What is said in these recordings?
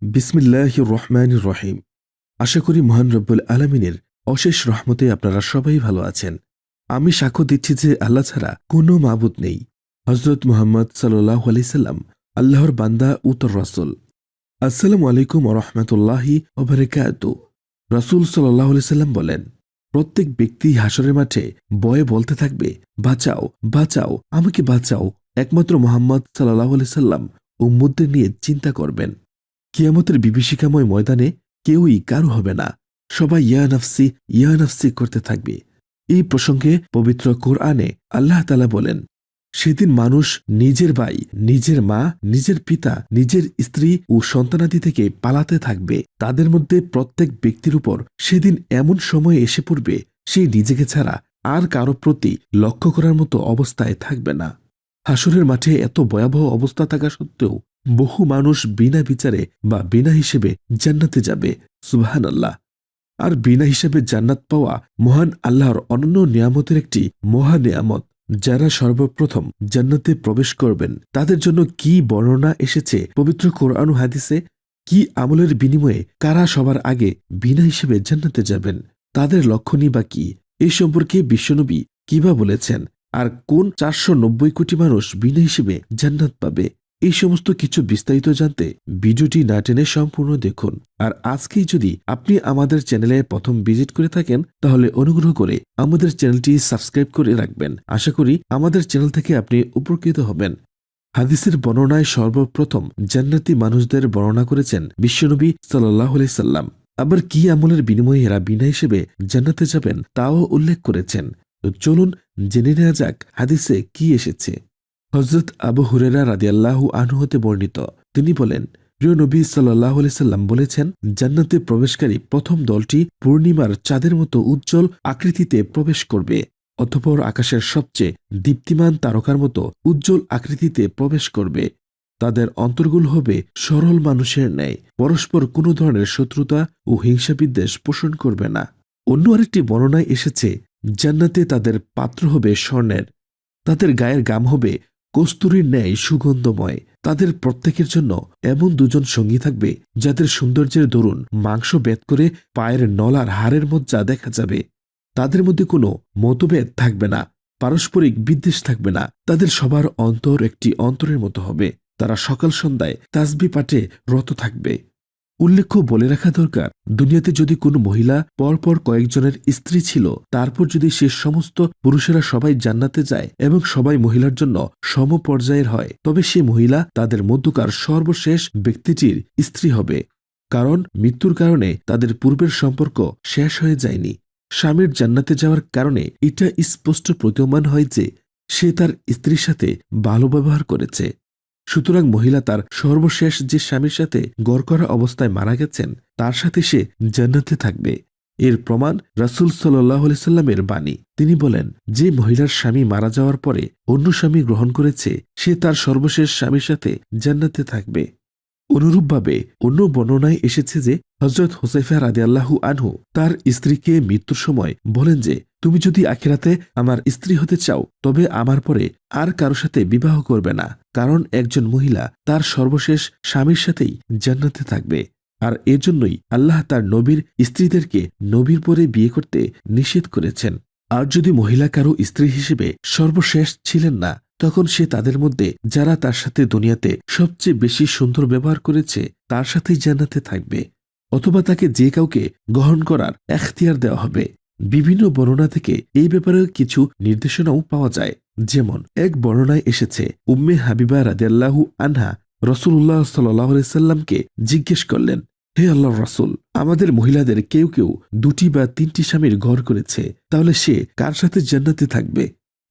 বিসমিল্লাহির রহমানির রহিম। আশা করি মহান রব্বুল আলামিনের অশেষ রহমতে আপনারা সবাই ভালো আছেন। আমি সাক্ষ্য দিচ্ছি যে আল্লাহ ছাড়া কোনো মাবুদ নেই। হযরত মুহাম্মদ সাল্লাল্লাহু আলাইহি সাল্লাম আল্লাহর বান্দা ও তার রাসূল। আসসালামু আলাইকুম ওয়া রাহমাতুল্লাহি ওয়া বারাকাতুহু। রাসূল সাল্লাল্লাহু আলাইহি সাল্লাম বলেন, প্রত্যেক ব্যক্তি হাসরের মাঠে ভয়ে বলতে থাকবে, বাঁচাও বাঁচাও, আমাকে বাঁচাও। একমাত্র মুহাম্মদ সাল্লাল্লাহু আলাইহি সাল্লাম উম্মতদের নিয়ে চিন্তা করবেন। কিয়ামতের বিভীষিকাময় ময়দানে কেউই কারো হবে না, সবাই ইয়া নাফসি করতে থাকবে। এই প্রসঙ্গে পবিত্র কোরআনে আল্লাহ তাআলা বলেন, সেদিন মানুষ নিজের ভাই, নিজের মা, নিজের পিতা, নিজের স্ত্রী ও সন্তানাদি থেকে পালাতে থাকবে। তাদের মধ্যে প্রত্যেক ব্যক্তির উপর সেদিন এমন সময় এসে পড়বে, সে নিজেকে ছাড়া আর কারো প্রতি লক্ষ্য করার মতো অবস্থায় থাকবে না। হাসরের মাঠে এত ভয়াবহ অবস্থা থাকা সত্ত্বেও বহু মানুষ বিনা বিচারে বা বিনা হিসেবে জান্নাতে যাবে। সুবহানাল্লাহ। আর বিনা হিসেবে জান্নাত পাওয়া মহান আল্লাহর অনন্য নিয়ামতের একটি মহা নিয়ামত। যারা সর্বপ্রথম জান্নাতে প্রবেশ করবেন তাদের জন্য কি বর্ণনা এসেছে পবিত্র কোরআন ও হাদিসে, কি আমলের বিনিময়ে কারা সবার আগে বিনা হিসেবে জান্নাতে যাবেন, তাদের লক্ষণই বা কি, এই সম্পর্কে বিশ্বনবী কিবা বলেছেন, আর কোন 490 কোটি মানুষ বিনা হিসেবে জান্নাত পাবে, এই সমস্ত কিছু বিস্তারিত জানতে ভিডিওটি না টেনে সম্পূর্ণ দেখুন। আর আজকেই যদি আপনি আমাদের চ্যানেলে প্রথম ভিজিট করে থাকেন তাহলে অনুগ্রহ করে আমাদের চ্যানেলটি সাবস্ক্রাইব করে রাখবেন। আশা করি আমাদের চ্যানেল থেকে আপনি উপকৃত হবেন। হাদিসের বর্ণনায় সর্বপ্রথম জান্নাতি মানুষদের বর্ণনা করেছেন বিশ্বনবী সাল্লাল্লাহু আলাইহি সাল্লাম। আবার কি আমলের বিনিময়ে এরা বিনা হিসেবে জান্নাতে যাবেন তাও উল্লেখ করেছেন। তো চলুন জেনে নেওয়া যাক হাদিসে কি এসেছে। হযরত আবু হুরায়রা রাদিয়াল্লাহু আনহু হতে বর্ণিত, তিনি বলেন, প্রিয় নবী সাল্লাল্লাহু আলাইহি সাল্লাম বলেছেন, জান্নাতে প্রবেশকারী প্রথম দলটি পূর্ণিমার চাঁদের মতো উজ্জ্বল আকৃতিতে প্রবেশ করবে। অতঃপর আকাশের সবচেয়ে দীপ্তিমান তারকার মতো উজ্জ্বল আকৃতিতে প্রবেশ করবে। তাদের অন্তরগুলো হবে সরল মানুষের ন্যায়, পরস্পর কোনো ধরনের শত্রুতা ও হিংসা বিদ্বেষ পোষণ করবে না। অন্য আরেকটি বর্ণনায় এসেছে, জান্নাতে তাদের পাত্র হবে স্বর্ণের, তাদের গায়ের গাম হবে কস্তুরীর ন্যায় সুগন্ধময়। তাদের প্রত্যেকের জন্য এমন দুজন সঙ্গী থাকবে যাদের সৌন্দর্যের দরুন মাংস বেদ করে পায়ের নলার হাড়ের মজ্জা দেখা যাবে। তাদের মধ্যে কোনো মতভেদ থাকবে না, পারস্পরিক বিদ্বেষ থাকবে না। তাদের সবার অন্তর একটি অন্তরের মতো হবে। তারা সকাল সন্ধ্যায় তাসবিহ পাঠে রত থাকবে। উল্লেখ্য বলে রাখা দরকার, দুনিয়াতে যদি কোনো মহিলা পরপর কয়েকজনের স্ত্রী ছিল, তারপর যদি সে সমস্ত পুরুষেরা সবাই জান্নাতে যায় এবং সবাই মহিলার জন্য সমপর্যায়ের হয়, তবে সে মহিলা তাদের মধ্যকার সর্বশেষ ব্যক্তিটির স্ত্রী হবে। কারণ মৃত্যুর কারণে তাদের পূর্বের সম্পর্ক শেষ হয়ে যায়নি। স্বামীর জান্নাতে যাওয়ার কারণে এটা স্পষ্ট প্রতীয়মান হয় যে সে তার স্ত্রীর সাথে ভালো ব্যবহার করেছে। সুতরাং মহিলা তার সর্বশেষ যে স্বামীর সাথে গড় করা অবস্থায় মারা গেছেন তার সাথে সে জান্নাতে থাকবে। এর প্রমাণ রাসূল সাল্লাল্লাহু আলাইহি সাল্লামের বাণী। তিনি বলেন, যে মহিলার স্বামী মারা যাওয়ার পরে অন্য স্বামী গ্রহণ করেছে সে তার সর্বশেষ স্বামীর সাথে জান্নাতে থাকবে। অনুরূপভাবে অন্য বর্ণনায় এসেছে যে হযরত হুযায়ফা রাদিয়াল্লাহু আনহু তার স্ত্রীকে মৃত্যুর সময় বলেন যে, তুমি যদি আখিরাতে আমার স্ত্রী হতে চাও তবে আমার পরে আর কারো সাথে বিবাহ করবে না, কারণ একজন মহিলা তার সর্বশেষ স্বামীর সাথেই জান্নাতে থাকবে। আর এজন্যই আল্লাহ তার নবীর স্ত্রীদেরকে নবীর পরে বিয়ে করতে নিষেধ করেছেন। আর যদি মহিলা কারো স্ত্রী হিসেবে সর্বশেষ ছিলেন না, তখন সে তাদের মধ্যে যারা তার সাথে দুনিয়াতে সবচেয়ে বেশি সুন্দর ব্যবহার করেছে তার সাথেই জান্নাতে থাকবে, অথবা তাকে যে কাউকে গ্রহণ করার এখতিয়ার দেওয়া হবে। বিভিন্ন বর্ণনা থেকে এই ব্যাপারে কিছু নির্দেশনাও পাওয়া যায়। যেমন এক বর্ণনায় এসেছে, উম্মে হাবিবা রাদিয়াল্লাহু আনহা রাসূলুল্লাহ সাল্লাল্লাহু আলাইহি সাল্লামকে জিজ্ঞেস করলেন, হে আল্লাহর রাসূল, আমাদের মহিলাদের কেউ কেউ 2টি বা 3টি স্বামীর ঘর করেছে, তাহলে সে কার সাথে জান্নাতে থাকবে?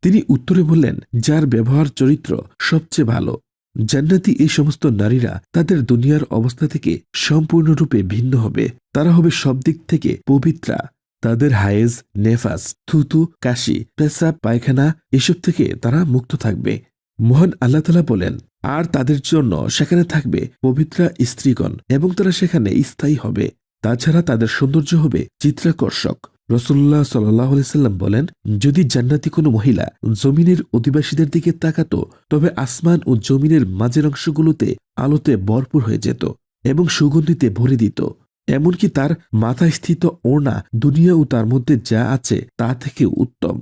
তিনি উত্তরে বললেন, যার ব্যবহার চরিত্র সবচেয়ে ভালো। জান্নাতি এই সমস্ত নারীরা তাদের দুনিয়ার অবস্থা থেকে সম্পূর্ণরূপে ভিন্ন হবে। তারা হবে সব দিক থেকে পবিত্রা। তাদের হায়েজ, নেফাস, থুতু, কাশি, পেশাব, পায়খানা এসব থেকে তারা মুক্ত থাকবে। মহান আল্লাহ তাআলা বলেন, আর তাদের জন্য সেখানে থাকবে পবিত্রা স্ত্রীগণ এবং তারা সেখানে স্থায়ী হবে। তাছাড়া তাদের সৌন্দর্য হবে চিত্রাকর্ষক। রাসূলুল্লাহ সাল্লাল্লাহু আলাইহি সাল্লাম বলেন, যদি জান্নাতি কোনো মহিলা জমিনের অধিবাসীদের দিকে তাকাতো তবে আসমান ও জমিনের মাঝের অংশগুলোতে আলোতে ভরপুর হয়ে যেত। এবং সুগন্ধিতে ভরে দিত। এমনকি তার মাথায় স্থিত ওড়না দুনিয়া ও তার মধ্যে যা আছে তা থেকে উত্তম।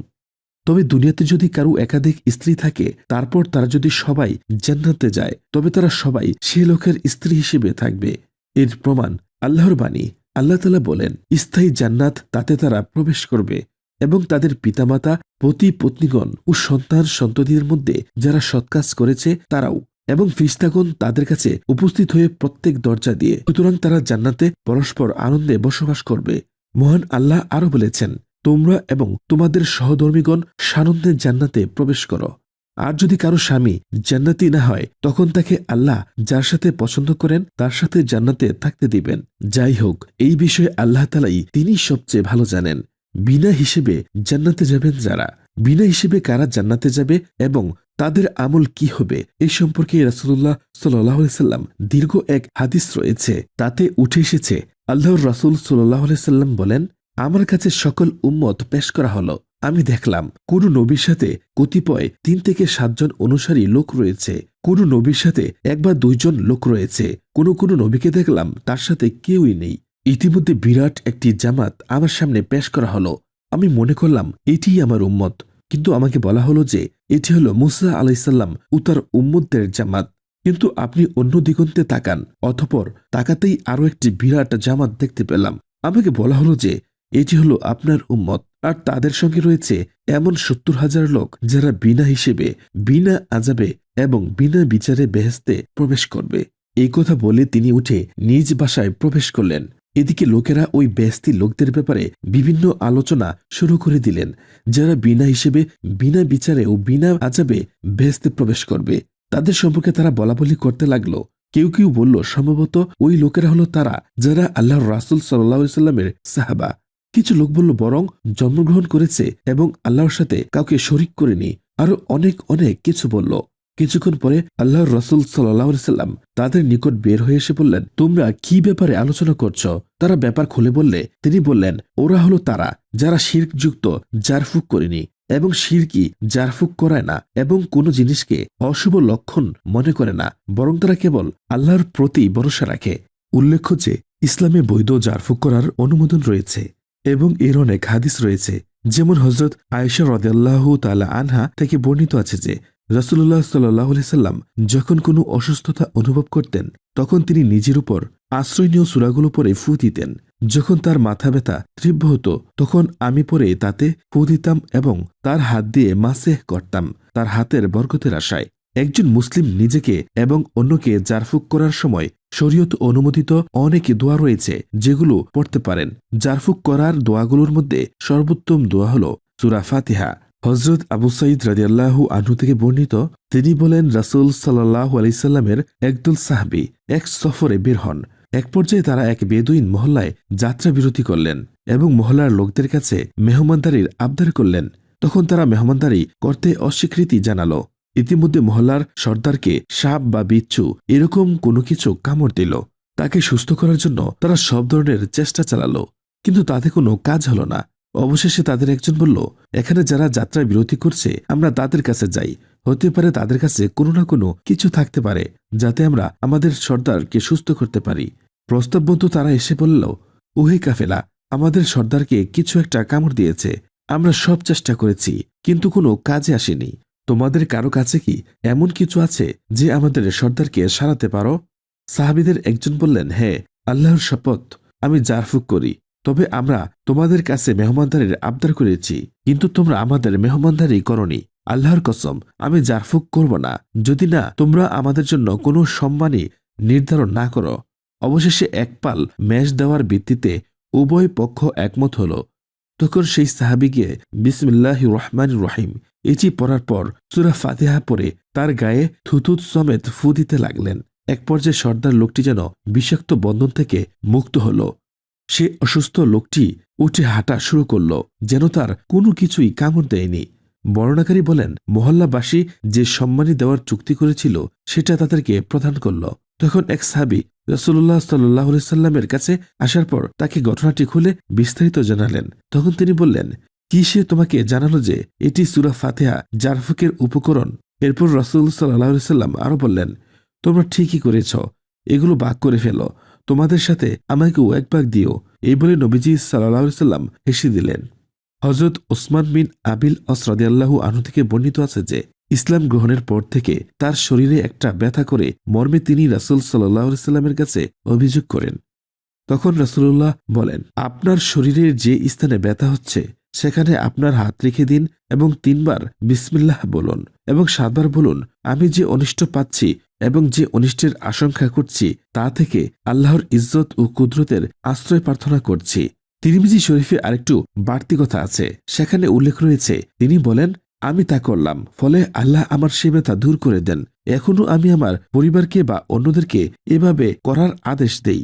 তবে দুনিয়াতে যদি কারো একাধিক স্ত্রী থাকে, তারপর তারা যদি সবাই জান্নাতে যায়, তবে তারা সবাই সে লোকের স্ত্রী হিসেবে থাকবে। এর প্রমাণ আল্লাহর বাণী। আল্লাহ তাআলা বলেন, স্থায়ী জান্নাত, তাতে তারা প্রবেশ করবে এবং তাদের পিতামাতা, পতি পত্নীগণ ও সন্তান সন্ততিদের মধ্যে যারা সৎকাজ করেছে তারাও, এবং ফেরেশতাগণ তাদের কাছে উপস্থিত হয়ে প্রত্যেক দরজা দিয়ে। সুতরাং তারা জান্নাতে পরস্পর আনন্দে বসবাস করবে। মহান আল্লাহ আরো বলেছেন, তোমরা এবং তোমাদের সহধর্মীগণ সানন্দে জান্নাতে প্রবেশ করো। আর যদি কারো স্বামী জান্নাতি না হয়, তখন তাকে আল্লাহ যার সাথে পছন্দ করেন তার সাথে জান্নাতে থাকতে দিবেন। যাই হোক, এই বিষয়ে আল্লাহ তাআলাই তিনি সবচেয়ে ভালো জানেন। বিনা হিসেবে জান্নাতে যাবেন যারা, বিনা হিসেবে কারা জান্নাতে যাবে এবং তাদের আমল কি হবে, এই সম্পর্কে রাসূলুল্লাহ সাল্লাল্লাহু আলাইহি সাল্লাম দীর্ঘ এক হাদিস রয়েছে। তাতে উঠে এসেছে, আল্লাহর রাসূল সাল্লাল্লাহু আলাইহি সাল্লাম বলেন, আমার কাছে সকল উম্মত পেশ করা হলো। আমি দেখলাম কোন নবীর সাথে কতিপয় 3 থেকে 7 জন অনুসারী লোক রয়েছে, কোন নবীর সাথে 1 বা 2 জন লোক রয়েছে, কোন কোন নবীকে দেখলাম তার সাথে কেউই নেই। ইতিমধ্যে বিরাট একটি জামাত আমার সামনে পেশ করা হলো। আমি মনে করলাম এটিই আমার উম্মত, কিন্তু আমাকে বলা হলো যে এটি হলো মুসা আলাইসাল্লাম ও তার উম্মতদের জামাত। কিন্তু আপনি অন্য দিগন্তে তাকান, অতঃপর তাকাতেই আরো একটি বিরাট জামাত দেখতে পেলাম। আমাকে বলা হলো যে এটি হলো আপনার উম্মত, আর তাদের সঙ্গে রয়েছে এমন 70,000 লোক যারা বিনা হিসেবে, বিনা আযাবে এবং বিনা বিচারে বেহেশতে প্রবেশ করবে। এই কথা বলে তিনি উঠে নিজ বাসায় প্রবেশ করলেন। এদিকে লোকেরা ওই বেহেশতি লোকদের ব্যাপারে বিভিন্ন আলোচনা শুরু করে দিলেন, যারা বিনা হিসেবে, বিনা বিচারে ও বিনা আযাবে বেহেশতে প্রবেশ করবে। তাদের সম্পর্কে তারা বলাবলি করতে লাগলো। কেউ কেউ বলল, সম্ভবত ওই লোকেরা হলো তারা যারা আল্লাহর রাসূল সাল্লাল্লাহু আলাইহি সাল্লামের সাহাবা। কিছু লোক বলল, বরং জন্মগ্রহণ করেছে এবং আল্লাহর সাথে কাউকে শরিক করেনি। আরো অনেক অনেক কিছু বলল। কিছুক্ষণ পরে আল্লাহর রাসূল সাল্লাল্লাহু আলাইহি সাল্লাম তাদের নিকট বের হয়ে এসে বললেন, তোমরা কি ব্যাপারে আলোচনা করছো? তারা ব্যাপার খুলে বললে। তিনি বললেন, ওরা হলো তারা যারা শিরকযুক্ত জারফুক করেনি এবং শিরকি জারফুক করায় না এবং কোনো জিনিসকে অশুভ লক্ষণ মনে করে না, বরং তারা কেবল আল্লাহর প্রতি ভরসা রাখে। উল্লেখ্য যে ইসলামে বৈধ জারফুক করার অনুমোদন রয়েছে এবং এর অনেক হাদিস রয়েছে। যেমন হযরত আয়েশা রাদিয়াল্লাহু তাআলা আনহা থেকে বর্ণিত আছে যে রাসূলুল্লাহ সাল্লাল্লাহু আলাইহি সাল্লাম যখন কোনো অসুস্থতা অনুভব করতেন, তখন তিনি নিজের উপর আশ্রয়নীয় সূরাগুলো পরে ফু দিতেন। যখন তার মাথা ব্যথা তীব্র হতো, তখন আমি পরে তাতে ফু দিতাম এবং তার হাত দিয়ে মাসেহ করতাম, তার হাতের বরকতের আশায়। একজন মুসলিম নিজেকে এবং অন্যকে জারফুক করার সময় শরীয়ত অনুমোদিত অনেক দোয়া রয়েছে, যেগুলো পড়তে পারেন। জারফুক করার দোয়াগুলোর মধ্যে সর্বোত্তম দোয়া হল সূরা ফাতিহা। হযরত আবু সাঈদ রাদিয়াল্লাহু আনহু থেকে বর্ণিত, তিনি বলেন, রাসূল সাল্লাল্লাহু আলাইহি সাল্লামের একদল সাহাবী এক সফরে বের হন। এক পর্যায়ে তারা এক বেদুইন মহল্লায় যাত্রা বিরতি করলেন এবং মহল্লার লোকদের কাছে মেহমানদারির আবদার করলেন। তখন তারা মেহমানদারি করতে অস্বীকৃতি জানালো। ইতিমধ্যে মহল্লার সর্দারকে সাপ বা বিচ্ছু এরকম কোনো কিছু কামড় দিল। তাকে সুস্থ করার জন্য তারা সব ধরনের চেষ্টা চালালো, কিন্তু তাতে কোনো কাজ হলো না। অবশেষে তাদের একজন বলল, এখানে যারা যাত্রা বিরতি করছে, আমরা তাদের কাছে যাই। হতে পারে তাদের কাছে কোনো না কোনো কিছু থাকতে পারে, যাতে আমরা আমাদের সর্দারকে সুস্থ করতে পারি। প্রস্তাববন্ত তারা এসে বলল, ওহে কাফেলা, আমাদের সর্দারকে কিছু একটা কামড় দিয়েছে। আমরা সব চেষ্টা করেছি, কিন্তু কোনো কাজে আসেনি। তোমাদের কারো কাছে কি এমন কিছু আছে যে আমাদের সর্দারকে সারাতে পারো? সাহাবীদের একজন বললেন, হ্যাঁ, আল্লাহর শপথ, আমি জারফুক করি। তবে আমরা তোমাদের কাছে মেহমানদারির আবদার করেছি, কিন্তু তোমরা আমাদের মেহমানদারি করনি। আল্লাহর কসম, আমি জারফুক করব না, যদি না তোমরা আমাদের জন্য কোনো সম্মানী নির্ধারণ না করো। অবশেষে এক পাল মেষ দেওয়ার ভিত্তিতে উভয় পক্ষ একমত হল। তখন সেই সাহাবীকে বিসমিল্লাহির রহমানির রহিম এটি পড়ার পর সূরা ফাতিহা পড়ে তার গায়ে থুতুত সমেত ফু দিতে লাগলেন। এক পর্যায়ে সর্দার লোকটি যেন বিষাক্ত বন্ধন থেকে মুক্ত হল। সে অসুস্থ লোকটি উঠে হাঁটা শুরু করল, যেন তার কোনো কিছুই কামড় দেয়নি। বর্ণনাকারী বলেন, মহল্লাবাসী যে সম্মানী দেওয়ার চুক্তি করেছিল সেটা তাদেরকে প্রদান করল। তখন এক সাহাবী রাসূলুল্লাহ সাল্লাল্লাহু আলাইহি সাল্লামের কাছে আসার পর তাকে ঘটনাটি খুলে বিস্তারিত জানালেন। তখন তিনি বললেন, কি সে তোমাকে জানালো যে এটি সূরা ফাতিহা জারফুকের উপকরণ? এরপর রাসূল সাল্লাল্লাহু আলাইহি সাল্লাম আরো বললেন, তোমরা ঠিকই করেছ, এগুলো ভাগ করে ফেলো, তোমাদের সাথে আমাকেও এক ভাগ দিও। এই বলে নবীজি সাল্লাল্লাহু আলাইহি সাল্লাম হেসে দিলেন। হযরত ওসমান বিন আবিল আস রাদিয়াল্লাহু আনহু থেকে বর্ণিত আছে যে ইসলাম গ্রহণের পর থেকে তার শরীরে একটা ব্যথা করে মর্মে তিনি রাসূল সাল্লাল্লাহু আলাইহি সাল্লামের কাছে অভিযোগ করেন। তখন রাসূলুল্লাহ বলেন, আপনার শরীরের যে স্থানে ব্যথা হচ্ছে সেখানে আপনার হাত রেখে দিন এবং 3 বার বিসমিল্লাহ বলুন এবং 7 বার বলুন, আমি যে অনিষ্ট পাচ্ছি এবং যে অনিষ্টের আশঙ্কা করছি তা থেকে আল্লাহর ইজ্জত ও কুদরতের আশ্রয় প্রার্থনা করছি। তিরমিজি শরীফে আরেকটু বাড়তি কথা আছে, সেখানে উল্লেখ রয়েছে, তিনি বলেন, আমি তা করলাম, ফলে আল্লাহ আমার সে ব্যথা দূর করে দেন। এখনও আমি আমার পরিবারকে বা অন্যদেরকে এভাবে করার আদেশ দেই।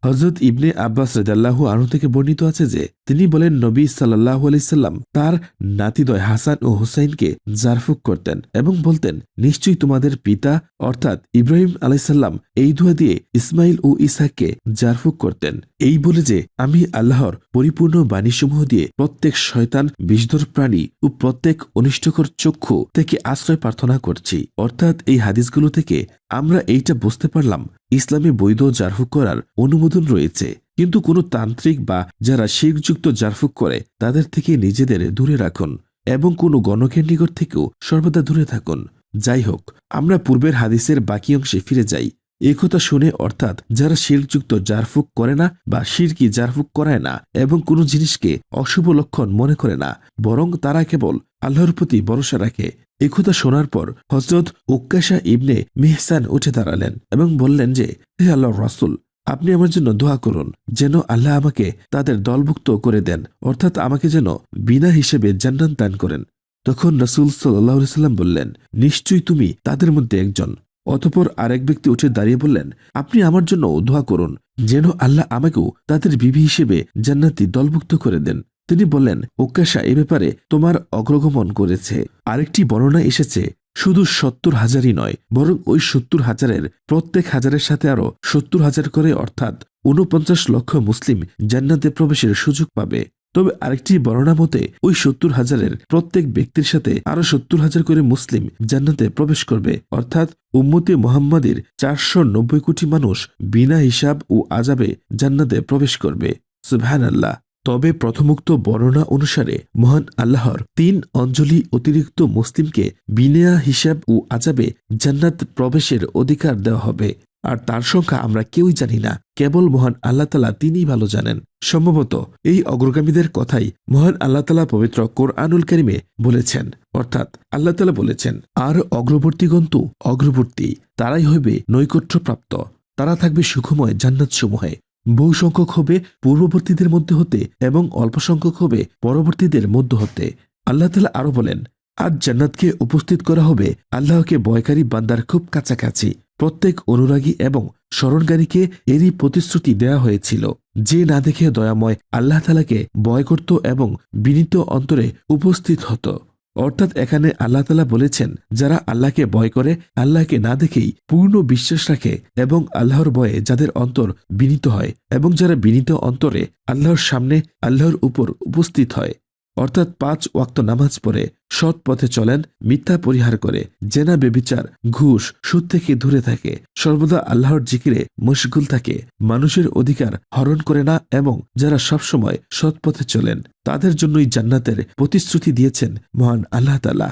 হযরত ইবনে আব্বাস রাদিয়াল্লাহু আনহু থেকে বর্ণিত আছে যে তিনি বলেন, নবী সাল্লাল্লাহু আলাইহি সাল্লাম তার নাতিদ্বয় হাসান ও হুসাইনকে জারফুক করতেন এবং বলতেন, নিশ্চয়ই তোমাদের পিতা অর্থাৎ ইব্রাহিম আলাইহিস সালাম এই দোয়া দিয়ে ইসমাইল ও ইসহাককে জারফুক করতেন, এই বলে যে আমি আল্লাহর পরিপূর্ণ বাণীসমূহ দিয়ে প্রত্যেক শয়তান, বিষধর প্রাণী ও প্রত্যেক অনিষ্টকর চক্ষু থেকে আশ্রয় প্রার্থনা করছি। অর্থাৎ এই হাদিসগুলো থেকে আমরা এইটা বুঝতে পারলাম, ইসলামে বৈধ জারফুক করার অনুমোদন রয়েছে, কিন্তু কোনো তান্ত্রিক বা যারা শিরকযুক্ত জারফুক করে তাদের থেকে নিজেদের দূরে রাখুন এবং কোনো গণকের নিকট থেকেও সর্বদা দূরে থাকুন। যাই হোক, আমরা পূর্বের হাদিসের বাকি অংশে ফিরে যাই। এই কথা শুনে অর্থাৎ যারা শিরকযুক্ত জারফুক করে না বা শিরকি জারফুক করায় না এবং কোনো জিনিসকে অশুভ লক্ষণ মনে করে না, বরং তারা কেবল আল্লাহর প্রতি ভরসা রাখে। একথা শোনার পর হযরত উক্কাশা ইবনে মিহসান উঠে দাঁড়ালেন এবং বললেন যে, হে আল্লাহর রাসূল, আপনি আমার জন্য দোয়া করুন যেন আল্লাহ আমাকে তাদের দলভুক্ত করে দেন, অর্থাৎ আমাকে যেন বিনা হিসেবে জান্নাত দান করেন। তখন রাসূল সাল্লাল্লাহু আলাইহি সাল্লাম বললেন, নিশ্চয়ই তুমি তাদের মধ্যে একজন। অতঃপর আরেক ব্যক্তি উঠে দাঁড়িয়ে বললেন, আপনি আমার জন্য দোয়া করুন যেন আল্লাহ আমাকেও তাদের বিবি হিসেবে জান্নাতি দলভুক্ত করে দেন। তিনি বললেন, উক্কাশা এ ব্যাপারে তোমার অগ্রগমন করেছে। আরেকটি বর্ণনা এসেছে, শুধু 70,000ই নয়, বরং ওই 70,000-এর প্রত্যেক হাজারের সাথে আরো 70,000 করে, অর্থাৎ 49 লক্ষ মুসলিম জান্নাতে প্রবেশের সুযোগ পাবে। তবে আরেকটি বর্ণনা মতে ওই 70,000-এর প্রত্যেক ব্যক্তির সাথে আরো 70,000 করে মুসলিম জান্নাতে প্রবেশ করবে, অর্থাৎ উম্মতে মুহাম্মাদের 490 কোটি মানুষ বিনা হিসাব ও আযাবে জান্নাতে প্রবেশ করবে। সুবহানাল্লাহ। তবে প্রথমোক্ত বর্ণনা অনুসারে মহান আল্লাহর 3 অঞ্জলি অতিরিক্ত মুসলিমকে বিনা হিসাব ও আযাবে জান্নাত প্রবেশের অধিকার দেওয়া হবে, আর তার সংখ্যা আমরা কেউই জানি না, কেবল মহান আল্লাহ তাআলা তিনিই ভালো জানেন। সম্ভবত এই অগ্রগামীদের কথাই মহান আল্লাহ তাআলা পবিত্র কোরআনুল কারীমে বলেছেন, অর্থাৎ আল্লাহ তাআলা বলেছেন, আর অগ্রবর্তীগণ তো অগ্রবর্তী, তারাই হইবে নৈকট্যপ্রাপ্ত, তারা থাকবে সুখময় জান্নাতসমূহে। বহু সংখ্যক হবে পূর্ববর্তীদের মধ্যে হতে এবং অল্প সংখ্যক হবে পরবর্তীদের মধ্য হতে। আল্লাহ তাআলা আরো বলেন, আজ জান্নাতকে উপস্থিত করা হবে আল্লাহকে ভয়কারী বান্দার খুব কাছাকাছি। প্রত্যেক অনুরাগী এবং স্মরণকারীকে এরই প্রতিশ্রুতি দেওয়া হয়েছিল, যে না দেখে দয়াময় আল্লাহ তাআলাকে ভয় করত এবং বিনীত অন্তরে উপস্থিত হতো। অর্থাৎ এখানে আল্লাহ তাআলা বলেছেন, যারা আল্লাহকে ভয় করে, আল্লাহকে না দেখেই পূর্ণ বিশ্বাস রাখে এবং আল্লাহর ভয়ে যাদের অন্তর বিনীত হয় এবং যারা বিনীত অন্তরে আল্লাহর সামনে আল্লাহর উপর উপস্থিত হয়, অর্থাৎ 5 ওয়াক্ত নামাজ পড়ে, সৎ পথে চলেন, মিথ্যা পরিহার করে, জেনা বেবিচার ঘুষ সুদ থেকে দূরে থাকে, সর্বদা আল্লাহর জিকিরে মশগুল থাকে, মানুষের অধিকার হরণ করে না এবং যারা সবসময় সৎ পথে চলেন, তাদের জন্যই জান্নাতের প্রতিশ্রুতি দিয়েছেন মহান আল্লাহ তাআলা।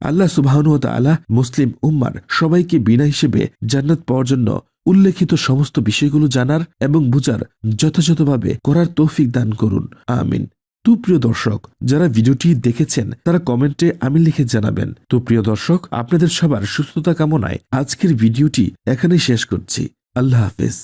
আল্লাহ সুবহানাহু ওয়া তাআলা মুসলিম উম্মার সবাইকে বিনা হিসেবে জান্নাত পাওয়ার জন্য উল্লেখিত সমস্ত বিষয়গুলো জানার এবং বুঝার যথাযথভাবে করার তৌফিক দান করুন, আমিন। তো প্রিয় দর্শক, যারা ভিডিওটি দেখেছেন তারা কমেন্টে আমিন লিখে জানাবেন। তো প্রিয় দর্শক, আপনাদের সবার সুস্থতা কামনায় আজকের ভিডিওটি এখানেই শেষ করছি। আল্লাহ হাফেজ।